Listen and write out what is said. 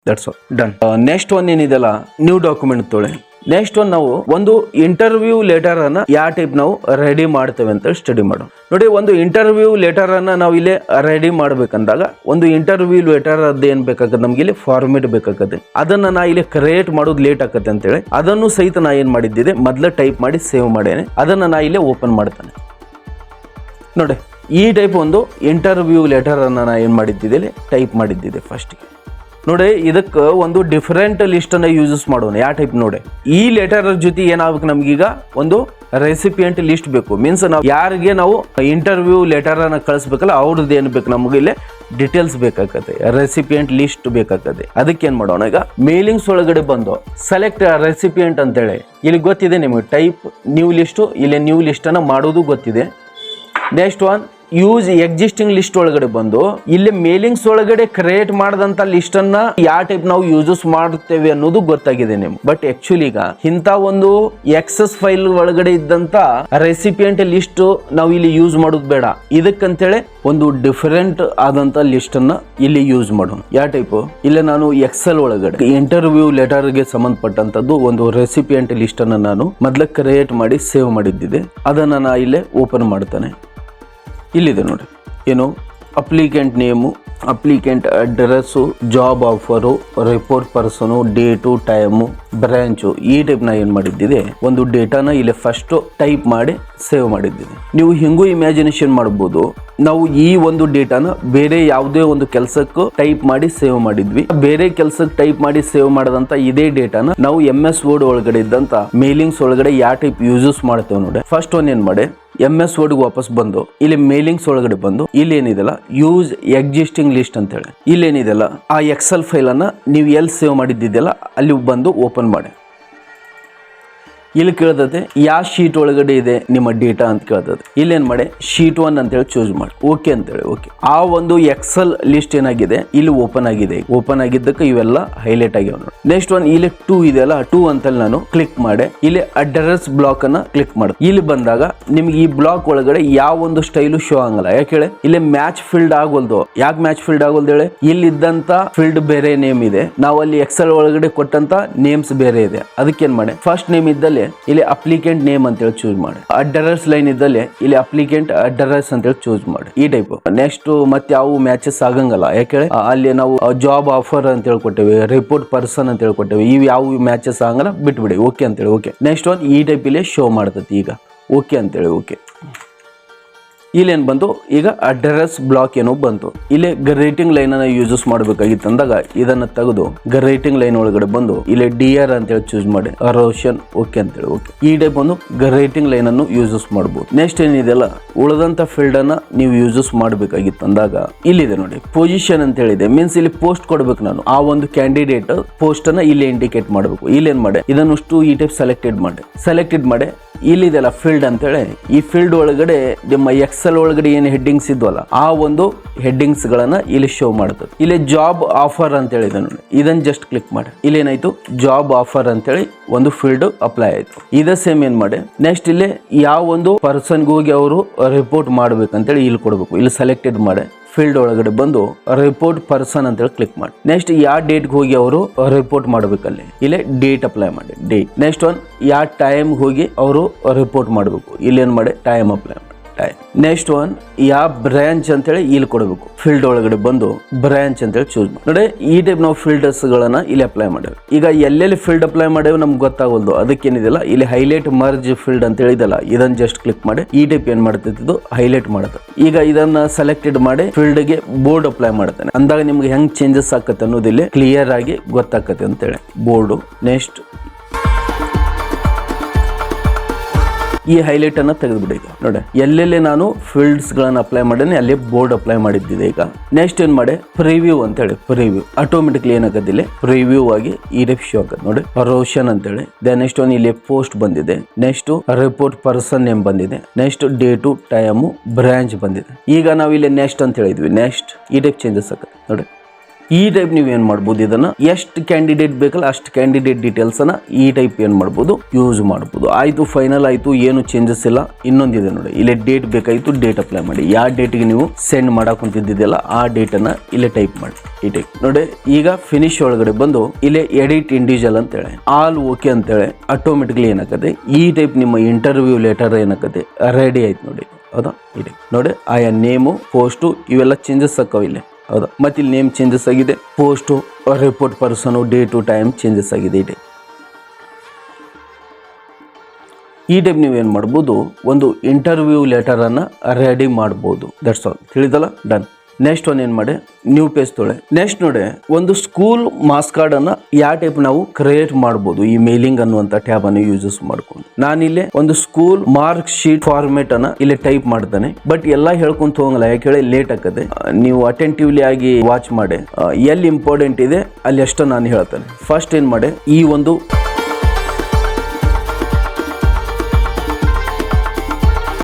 That's all done. Next one ಏನಿದೆಲ್ಲ new document ತೊಳೆ. Next one ನಾವು ಒಂದು ಇಂಟರ್ವ್ಯೂ ಲೆಟರ್ ಅನ್ನ ಯಾವ ಟೈಪ್ ನಾವು ರೆಡಿ ಮಾಡ್ತೇವೆ ಅಂತ ಸ್ಟಡಿ ಮಾಡೋಣ. ನೋಡಿ, ಒಂದು ಇಂಟರ್ವ್ಯೂ ಲೆಟರ್ ಅನ್ನ ನಾವು ಇಲ್ಲಿ ರೆಡಿ ಮಾಡ್ಬೇಕಂದಾಗ ಒಂದು ಇಂಟರ್ವ್ಯೂ ಲೆಟರ್ ಅದ್ ಏನ್ ಬೇಕಾಗತ್ತೆ, ನಮ್ಗೆ ಇಲ್ಲಿ ಫಾರ್ಮೇಟ್ ಬೇಕಾಗತ್ತೆ. ಅದನ್ನ ನಾ ಇಲ್ಲಿ ಕ್ರಿಯೇಟ್ ಮಾಡೋದು ಲೇಟ್ ಆಗತ್ತೆ ಅಂತೇಳಿ ಅದನ್ನು ಸಹಿತ ನಾ ಏನ್ ಮಾಡಿದ್ದಿದೆ ಮೊದ್ಲು ಟೈಪ್ ಮಾಡಿ ಸೇವ್ ಮಾಡೇನೆ. ಅದನ್ನ ನಾ ಇಲ್ಲಿ ಓಪನ್ ಮಾಡ್ತಾನೆ. ನೋಡಿ, ಈ ಟೈಪ್ ಒಂದು ಇಂಟರ್ವ್ಯೂ ಲೆಟರ್ ಅನ್ನ ನಾ ಏನ್ ಮಾಡಿದ್ದಿದೆ ಟೈಪ್ ಮಾಡಿದ್ದಿದೆ ಫಸ್ಟ್. ನೋಡಿ, ಇದಕ್ಕೆ ಒಂದು ಡಿಫರೆಂಟ್ ಲಿಸ್ಟ್ ಅನ್ನ ಯೂಸಸ್ ಮಾಡೋಣ. ಯಾವ ಟೈಪ್ ನೋಡಿ, ಈ ಲೆಟರ್ ಜೊತೆ ಏನಾಗಬೇಕು, ನಮ್ಗೀಗ ಒಂದು ರೆಸಿಪಿಯೆಂಟ್ ಲಿಸ್ಟ್ ಬೇಕು. ಮೀನ್ಸ್ ನಾವು ಯಾರಿಗೆ ನಾವು ಇಂಟರ್ವ್ಯೂ ಲೆಟರ್ ಅನ್ನ ಕಳಿಸ್ಬೇಕಲ್ಲ ಅವ್ರದ್ದು ಏನ್ ಬೇಕು, ನಮ್ಗೆ ಇಲ್ಲಿ ಡೀಟೇಲ್ಸ್ ಬೇಕಾಗತ್ತೆ, ರೆಸಿಪಿಯೆಂಟ್ ಲಿಸ್ಟ್ ಬೇಕಾಗತ್ತೆ. ಅದಕ್ಕೆ ಏನ್ ಮಾಡೋಣ, ಈಗ ಮೇಲಿಂಗ್ಸ್ ಒಳಗಡೆ ಬಂದು ಸೆಲೆಕ್ಟ್ ರೆಸಿಪಿಯೆಂಟ್ ಅಂತೇಳಿ ಇಲ್ಲಿ ಗೊತ್ತಿದೆ ನಿಮಗೆ. ಟೈಪ್ ನ್ಯೂ ಲಿಸ್ಟ್, ಇಲ್ಲಿ ನ್ಯೂ ಲಿಸ್ಟ್ ಅನ್ನ ಮಾಡೋದು ಗೊತ್ತಿದೆ. Next one use existing list ಒಳಗಡೆ ಬಂದು ಇಲ್ಲಿ ಮೇಲಿಂಗ್ಸ್ ಒಳಗಡೆ ಕ್ರಿಯೇಟ್ ಮಾಡಿದಂತ ಲಿಸ್ಟ್ ಅನ್ನ ಯಾವ ಟೈಪ್ ನಾವು ಯೂಸಸ್ ಮಾಡುತ್ತೇವೆ ಅನ್ನೋದು ಗೊತ್ತಾಗಿದೆ ನಿಮ್ಗೆ. ಬಟ್ ಆಕ್ಚುಲಿ ಈಗ ಇಂಥ ಒಂದು ಎಕ್ಸೆಸ್ ಫೈಲ್ ಒಳಗಡೆ ಇದ್ದಂತ ರೆಸಿಪಿಯೆಂಟ್ ಲಿಸ್ಟ್ ನಾವು ಇಲ್ಲಿ ಯೂಸ್ ಮಾಡೋದು ಬೇಡ. ಇದಕ್ಕಂತೇಳಿ ಒಂದು ಡಿಫರೆಂಟ್ ಆದಂತ ಲಿಸ್ಟ್ ಅನ್ನ ಇಲ್ಲಿ ಯೂಸ್ ಮಾಡೋಣ. ಯಾವ ಟೈಪ್, ಇಲ್ಲಿ ನಾನು ಎಕ್ಸೆಲ್ ಒಳಗಡೆ ಇಂಟರ್ವ್ಯೂ ಲೆಟರ್ ಗೆ ಸಂಬಂಧಪಟ್ಟಂತದ್ದು ಒಂದು ರೆಸಿಪಿಯೆಂಟ್ ಲಿಸ್ಟ್ ಅನ್ನ ನಾನು ಮೊದಲ ಕ್ರಿಯೇಟ್ ಮಾಡಿ ಸೇವ್ ಮಾಡಿದ್ದಿದೆ. ಅದನ್ನ ನಾ ಇಲ್ಲೇ ಓಪನ್ ಮಾಡ್ತಾನೆ. ಇಲ್ಲಿದೆ ನೋಡಿ, ಏನು applicant name, applicant address, job offer, report person, date, time, branch, ಈ ಟೈಪ್ ನಾ ಏನು ಮಾಡಿದ್ದಿದೆ ಒಂದು ಡೇಟಾನ ಇಲ್ಲಿ ಫಸ್ಟ್ ಟೈಪ್ ಮಾಡಿ ಸೇವ್ ಮಾಡಿದ್ದಿದೆ. ನೀವು ಹಿಂಗೂ ಇಮ್ಯಾಜಿನೇಷನ್ ಮಾಡ್ಬೋದು. ನಾವು ಈ ಒಂದು ಡೇಟಾನ ಬೇರೆ ಯಾವುದೇ ಒಂದು ಕೆಲಸಕ್ಕೂ ಟೈಪ್ ಮಾಡಿ ಸೇವ್ ಮಾಡಿದ್ವಿ. ಬೇರೆ ಕೆಲಸಕ್ಕೆ ಟೈಪ್ ಮಾಡಿ ಸೇವ್ ಮಾಡದಂತ ಇದೇ ಡೇಟಾನ ನಾವು MS Word ಒಳಗಡೆ ಇದ್ದಂತ ಮೇಲಿಂಗ್ಸ್ ಒಳಗಡೆ ಯಾವ ಟೈಪ್ ಯೂಸಸ್ ಮಾಡ್ತೇವೆ ನೋಡಿ. ಫಸ್ಟ್ ಒನ್ ಏನ್ ಮಾಡಿ, MS Word ವಾಪಸ್ ಬಂದು ಇಲ್ಲಿ ಮೇಲಿಂಗ್ಸ್ ಒಳಗಡೆ ಬಂದು ಇಲ್ಲಿ ಏನಿದೆಲ್ಲ ಯೂಸ್ ಎಕ್ಸಿಸ್ಟಿಂಗ್ ಲಿಸ್ಟ್ ಅಂತ ಹೇಳಿ ಇಲ್ಲಿ ಏನಿದೆಲ್ಲ ಆ ಎಕ್ಸೆಲ್ ಫೈಲ್ ಅನ್ನ ನೀವು ಎಲ್ಲಿ ಸೇವ್ ಮಾಡಿದ್ದಿದ್ದೆಲ್ಲ ಅಲ್ಲಿ ಬಂದು ಓಪನ್ ಮಾಡಿ. ಇಲ್ಲಿ ಕೇಳ್ತದೆ ಯಾವ ಶೀಟ್ ಒಳಗಡೆ ಇದೆ ನಿಮ್ಮ ಡೇಟಾ ಅಂತ ಕೇಳ್ತದೆ. ಇಲ್ಲಿ ಏನ್ ಮಾಡಿ ಶೀಟ್ 1 ಅಂತೇಳಿ ಚೂಸ್ ಮಾಡಿ, ಓಕೆ ಅಂತೇಳಿ. ಓಕೆ, ಆ ಒಂದು ಎಕ್ಸೆಲ್ ಲಿಸ್ಟ್ ಏನಾಗಿದೆ ಇಲ್ಲಿ ಓಪನ್ ಆಗಿದೆ. ಓಪನ್ ಆಗಿದ್ದಕ್ಕೆ ಇವೆಲ್ಲ ಹೈಲೈಟ್ ಆಗ್ಯಾವ ನೋಡಿ. ನೆಕ್ಸ್ಟ್ ಒನ್ ಇಲ್ಲಿ 2 ಇದೆಯಲ್ಲ, 2 ಅಂತೇಳಿ ನಾನು ಕ್ಲಿಕ್ ಮಾಡಿ ಇಲ್ಲಿ ಅಡ್ರೆಸ್ ಬ್ಲಾಕ್ ಅನ್ನ ಕ್ಲಿಕ್ ಮಾಡಿ. ಇಲ್ಲಿ ಬಂದಾಗ ನಿಮ್ಗೆ ಈ ಬ್ಲಾಕ್ ಒಳಗಡೆ ಯಾವ ಒಂದು ಸ್ಟೈಲು ಶೋ ಆಗಲ್ಲ. ಯಾಕೆ ಹೇಳಿ, ಇಲ್ಲಿ ಮ್ಯಾಚ್ ಫೀಲ್ಡ್ ಆಗೋಲ್ದು. ಯಾಕೆ ಮ್ಯಾಚ್ ಫೀಲ್ಡ್ ಆಗೋಲ್ದು ಹೇಳಿ, ಇಲ್ಲಿದ್ದಂತ ಫೀಲ್ಡ್ ಬೇರೆ ನೇಮ್ ಇದೆ, ನಾವು ಅಲ್ಲಿ ಎಕ್ಸೆಲ್ ಒಳಗಡೆ ಕೊಟ್ಟಂತ ನೇಮ್ಸ್ ಬೇರೆ ಇದೆ. ಅದಕ್ಕೆ ಏನ್ ಮಾಡಿ, ಫಸ್ಟ್ ನೇಮ್ ಇದ್ದಲ್ಲಿ ಇಲ್ಲಿ ಅಪ್ಲಿಕೆಂಟ್ ನೇಮ್ ಅಂತೇಳಿ ಚೂಸ್ ಮಾಡಿ. ಅಡ್ರೆಸ್ ಲೈನ್ ಇದ್ದಲ್ಲಿ ಇಲ್ಲಿ ಅಪ್ಲಿಕೆಂಟ್ ಅಡ್ರೆಸ್ ಅಂತೇಳಿ ಚೂಸ್ ಮಾಡಿ. ಈ ಟೈಪ್ ನೆಕ್ಸ್ಟ್ ಮತ್ತೆ ಯಾವ ಮ್ಯಾಚಸ್ ಆಗಂಗಲ್ಲ. ಯಾಕೆ ಅಲ್ಲಿ ನಾವು ಜಾಬ್ ಆಫರ್ ಅಂತ ಹೇಳ್ಕೊಟ್ಟೇವೆ, ರಿಪೋರ್ಟ್ ಪರ್ಸನ್ ಅಂತ ಹೇಳ್ಕೊಟ್ಟೇವೆ. ಇವು ಯಾವ ಮ್ಯಾಚಸ್ ಆಗಲ್ಲ, ಬಿಟ್ಬಿಡಿ. ಓಕೆ ಅಂತೇಳಿ. ಓಕೆ, ನೆಕ್ಸ್ಟ್ ಒನ್ ಈ ಟೈಪ್ ಇಲ್ಲಿ ಶೋ ಮಾಡ್ತೈತಿ. ಈಗ ಓಕೆ ಅಂತೇಳಿ. ಓಕೆ, ಇಲ್ಲೇನು ಬಂತು, ಈಗ ಅಡ್ರೆಸ್ ಬ್ಲಾಕ್ ಏನೋ ಬಂತು. ಇಲ್ಲಿ ಗ್ರೇಟಿಂಗ್ ಲೈನ್ ಅನ್ನ ಯೂಸಸ್ ಮಾಡಬೇಕಾಗಿತ್ತು ಅಂದಾಗ ಇದನ್ನ ತೆಗೆದು ಗ್ರೇಟಿಂಗ್ ಲೈನ್ ಒಳಗಡೆ ಬಂದು ಇಲ್ಲಿ DR ಅಂತೇಳಿ ಚೂಸ್ ಮಾಡಿ ರೋಷನ್. ಓಕೆ ಅಂತೇಳಿ. ಓಕೆ, ಈ ಟೈಪ್ ಒಂದು ಗ್ರೇಟಿಂಗ್ ಲೈನ್ ಅನ್ನು ಯೂಸಸ್ ಮಾಡಬಹುದು. ನೆಕ್ಸ್ಟ್ ಏನಿದೆಲ್ಲ ಉಳಿದಂತ ಫೀಲ್ಡ್ ಅನ್ನ ನೀವು ಯೂಸಸ್ ಮಾಡಬೇಕಾಗಿತ್ತು ಅಂದಾಗ ಇಲ್ಲಿದೆ ನೋಡಿ ಪೊಸಿಷನ್ ಅಂತ ಹೇಳಿದೆ. ಮೀನ್ಸ್ ಇಲ್ಲಿ ಪೋಸ್ಟ್ ಕೊಡ್ಬೇಕು. ನಾನು ಆ ಒಂದು ಕ್ಯಾಂಡಿಡೇಟ್ ಪೋಸ್ಟ್ ಅನ್ನ ಇಲ್ಲಿ ಇಂಡಿಕೇಟ್ ಮಾಡಬೇಕು. ಇಲ್ಲಿ ಏನ್ ಮಾಡಿ ಇದನ್ನಷ್ಟು ಈ ಟೈಪ್ ಸೆಲೆಕ್ಟೆಡ್ ಮಾಡಿ ಇಲ್ಲಿದೆಲ್ಲ ಫೀಲ್ಡ್ ಅಂತೇಳಿ ಈ ಫೀಲ್ಡ್ ಒಳಗಡೆ ನಿಮ್ಮ ಎಕ್ಸೆಲ್ ಒಳಗಡೆ ಏನು ಹೆಡ್ಡಿಂಗ್ಸ್ ಇದ್ವಲ್ಲ ಆ ಒಂದು ಹೆಡ್ಡಿಂಗ್ಸ್ ಗಳನ್ನ ಇಲ್ಲಿ ಶೋ ಮಾಡ್ತದೆ. ಇಲ್ಲಿ ಜಾಬ್ ಆಫರ್ ಅಂತ ಹೇಳಿದೆ ನೋಡಿ, ಇದನ್ನ ಜಸ್ಟ್ ಕ್ಲಿಕ್ ಮಾಡಿ. ಇಲ್ಲಿ ಏನಾಯ್ತು, ಜಾಬ್ ಆಫರ್ ಅಂತೇಳಿ ಒಂದು ಫೀಲ್ಡ್ ಅಪ್ಲೈ ಆಯ್ತು. ಇದೇ ಸೇಮ್ ಏನ್ ಮಾಡಿ ನೆಕ್ಸ್ಟ್ ಇಲ್ಲಿ ಯಾವ ಒಂದು ಪರ್ಸನ್ಗೆ ಹೋಗಿ ಅವರು ರಿಪೋರ್ಟ್ ಮಾಡ್ಬೇಕಂತೇಳಿ ಇಲ್ಲಿ ಕೊಡ್ಬೇಕು. ಇಲ್ಲಿ ಸೆಲೆಕ್ಟೆಡ್ ಮಾಡಿ ಫೀಲ್ಡ್ ಒಳಗಡೆ ಬಂದು ರಿಪೋರ್ಟ್ ಪರ್ಸನ್ ಅಂತೇಳಿ ಕ್ಲಿಕ್ ಮಾಡಿ. ನೆಕ್ಸ್ಟ್ ಯಾವ ಡೇಟ್ಗೆ ಹೋಗಿ ಅವರು ರಿಪೋರ್ಟ್ ಮಾಡ್ಬೇಕಲ್ಲಿ ಇಲ್ಲಿ ಡೇಟ್ ಅಪ್ಲೈ ಮಾಡಿ, ಡೇಟ್. ನೆಕ್ಸ್ಟ್ ಒನ್ ಯಾವ ಟೈಮ್ ಹೋಗಿ ಅವರು ರಿಪೋರ್ಟ್ ಮಾಡಬೇಕು, ಇಲ್ಲಿ ಏನ್ ಮಾಡಿ ಟೈಮ್ ಅಪ್ಲೈ ಮಾಡಿ, ಟೈಮ್. ನೆಕ್ಸ್ಟ್ ಒನ್ ಯಾವ ಬ್ರಾಂಚ್ ಅಂತೇಳಿ ಇಲ್ಲಿ ಕೊಡಬೇಕು. ಫೀಲ್ಡ್ ಒಳಗಡೆ ಬಂದು ಬ್ರಾಂಚ್ ಅಂತೇಳಿ ಚೂಸ್ ಮಾಡಿ. ನೋಡಿ, ಈ ಟೈಪ್ ನಾವು ಫೀಲ್ಡರ್ಸ್ ಗಳನ್ನ ಇಲ್ಲಿ ಅಪ್ಲೈ ಮಾಡೇವೆ. ಈಗ ಎಲ್ಲೆಲ್ಲಿ ಫೀಲ್ಡ್ ಅಪ್ಲೈ ಮಾಡೇವೆ ನಮ್ಗೆ ಗೊತ್ತಾಗಲ್ದು. ಅದಕ್ಕೇನಿದೆಲ್ಲ ಇಲ್ಲಿ ಹೈಲೈಟ್ ಮರ್ಜ್ ಫೀಲ್ಡ್ ಅಂತ ಹೇಳಿದಲ್ಲ, ಇದನ್ನ ಜಸ್ಟ್ ಕ್ಲಿಕ್ ಮಾಡಿ ಈ ಟೈಪ್ ಏನ್ ಮಾಡ್ತಿದ್ದು ಹೈಲೈಟ್ ಮಾಡುತ್ತೆ. ಈಗ ಇದನ್ನ ಸೆಲೆಕ್ಟೆಡ್ ಮಾಡಿ ಫೀಲ್ಡ್ ಗೆ ಬೋರ್ಡ್ ಅಪ್ಲೈ ಮಾಡ್ತಾನೆ. ಅಂದಾಗ ನಿಮ್ಗೆ ಹೆಂಗ್ ಚೇಂಜಸ್ ಆಕತ್ತೆ ಅನ್ನೋದಿಲ್ಲಿ ಕ್ಲಿಯರ್ ಆಗಿ ಗೊತ್ತಾಕತ್ತೆ ಅಂತೇಳಿ ಬೋರ್ಡು. ನೆಕ್ಸ್ಟ್ ಈ ಹೈಲೈಟ್ ಅನ್ನ ತೆಗೆದುಬಿಡಿ. ಈಗ ನೋಡಿ ಎಲ್ಲೆಲ್ಲಿ ನಾನು ಫೀಲ್ಡ್ಸ್ ಗಳನ್ನ ಅಪ್ಲೈ ಮಾಡೇನೆ ಅಲ್ಲಿ ಬೋರ್ಡ್ ಅಪ್ಲೈ ಮಾಡಿದ್ದಿದೆ. ಈಗ ನೆಕ್ಸ್ಟ್ ಏನ್ ಮಾಡಿ ಪ್ರಿವ್ಯೂ ಅಂತ ಹೇಳಿ ಪ್ರಿವ್ಯೂ ಆಟೋಮೆಟಿಕ್ಲಿ ಏನಾಗತ್ತಿಲ್ಲ ಪ್ರಿವ್ಯೂ ಆಗಿ ಈ ಟೈಪ್ ಶೋ ಆಗತ್ತೆ ನೋಡಿ ರೋಷನ್ ಅಂತ ಹೇಳಿ. ನೆಕ್ಸ್ಟ್ ಒನ್ ಇಲ್ಲಿ ಪೋಸ್ಟ್ ಬಂದಿದೆ. ನೆಕ್ಸ್ಟ್ ರಿಪೋರ್ಟ್ ಪರ್ಸನ್ ನೇಮ್ ಬಂದಿದೆ. ನೆಕ್ಸ್ಟ್ ಡೇಟು ಟೈಮು ಬ್ರಾಂಚ್ ಬಂದಿದೆ. ಈಗ ನಾವು ಇಲ್ಲಿ ನೆಕ್ಸ್ಟ್ ಅಂತ ಹೇಳಿದ್ವಿ. ನೆಕ್ಸ್ಟ್ ಈ ಟೈಪ್ ಚೇಂಜಸ್ ಆಗತ್ತೆ ನೋಡಿ. ಈ ಟೈಪ್ ನೀವು ಏನ್ ಮಾಡ್ಬೋದು, ಇದನ್ನ ಎಷ್ಟು ಕ್ಯಾಂಡಿಡೇಟ್ ಬೇಕಲ್ಲ ಅಷ್ಟು ಕ್ಯಾಂಡಿಡೇಟ್ ಡೀಟೇಲ್ಸ್ ಅನ್ನ ಈ ಟೈಪ್ ಏನ್ ಮಾಡ್ಬೋದು, ಯೂಸ್ ಮಾಡ್ಬೋದು. ಆಯ್ತು, ಫೈನಲ್ ಆಯ್ತು, ಏನು ಚೇಂಜಸ್ ಇಲ್ಲ. ಇನ್ನೊಂದಿದೆ ನೋಡಿ, ಇಲ್ಲಿ ಡೇಟ್ ಬೇಕಾಯ್ತು, ಡೇಟ್ ಅಪ್ಲೈ ಮಾಡಿ. ಯಾವ ಡೇಟ್ಗೆ ನೀವು ಸೆಂಡ್ ಮಾಡಕ್ ಕುಂತಿದ್ದಿಲ್ಲ ಆ ಡೇಟ್ ಅನ್ನ ಇಲ್ಲಿ ಟೈಪ್ ಮಾಡಿ. ಈ ಟೈಪ್ ನೋಡಿ. ಈಗ ಫಿನಿಶ್ ಒಳಗಡೆ ಬಂದು ಇಲ್ಲಿ ಎಡಿಟ್ ಇಂಡಿವಿಜುವಲ್ ಅಂತೇಳಿ ಆಲ್ ಓಕೆ ಅಂತೇಳಿ ಆಟೋಮೆಟಿಕ್ಲಿ ಏನಾಗತ್ತೆ, ಈ ಟೈಪ್ ನಿಮ್ಮ ಇಂಟರ್ವ್ಯೂ ಲೆಟರ್ ಏನಾಗತ್ತೆ ರೆಡಿ ಆಯ್ತು ನೋಡಿ. ಹೌದಾ, ಈ ಟೈಪ್ ನೋಡಿ. ಆಯಾ ನೇಮು, ಪೋಸ್ಟು ಇವೆಲ್ಲ ಚೇಂಜಸ್ ಆಕ್ಕವ ಇಲ್ಲಿ. ಹೌದಾ, ಮತ್ತೆ ಇಲ್ಲಿ ನೇಮ್ ಚೇಂಜಸ್ ಆಗಿದೆ, post, report person, date, time changes ಆಗಿದೆ. ಈ ಟೈಪ್ ನೀವು ಏನು ಮಾಡ್ಬೋದು, ಒಂದು ಇಂಟರ್ವ್ಯೂ ಲೆಟರ್ ಅನ್ನ ರೆಡಿ ಮಾಡ್ಬೋದು. That's all. ತಿಳಿದಲ್ಲ? ಡನ್. ನೆಕ್ಸ್ಟ್ ಒಂದು ಏನು ಮಾಡಿ, ನ್ಯೂ ಪೇಜ್ ತೊಳೆ. ನೆಕ್ಸ್ಟ್ ನೋಡಿ, ಒಂದು ಸ್ಕೂಲ್ ಮಾಸ್ ಕಾರ್ಡ್ ಅನ್ನ ಯಾವ ಟೈಪ್ ನಾವು ಕ್ರಿಯೇಟ್ ಮಾಡ್ಬೋದು ಈ ಮೇಲಿಂಗ್ ಅನ್ನುವಂಥ ಟ್ಯಾಬ್ ಅನ್ನು ಯೂಸಸ್ ಮಾಡ್ಕೊಂಡು. ನಾನಿಲ್ಲಿ ಒಂದು ಸ್ಕೂಲ್ ಮಾರ್ಕ್ ಶೀಟ್ ಫಾರ್ಮೇಟ್ ಅನ್ನ ಇಲ್ಲಿ ಟೈಪ್ ಮಾಡ್ತಾನೆ. ಬಟ್ ಎಲ್ಲ ಹೇಳ್ಕೊಂತ ಹೋಗಲ್ಲ, ಯಾಕೆ ಹೇಳಿ ಲೇಟ್ ಆಗ್ತದೆ. ನೀವು ಅಟೆಂಟಿವ್ಲಿ ಆಗಿ ವಾಚ್ ಮಾಡಿ, ಎಲ್ಲಿ ಇಂಪಾರ್ಟೆಂಟ್ ಇದೆ ಅಲ್ಲಿ ಅಷ್ಟು ನಾನು ಹೇಳ್ತೇನೆ. ಫಸ್ಟ್ ಏನು ಮಾಡಿ, ಈ ಒಂದು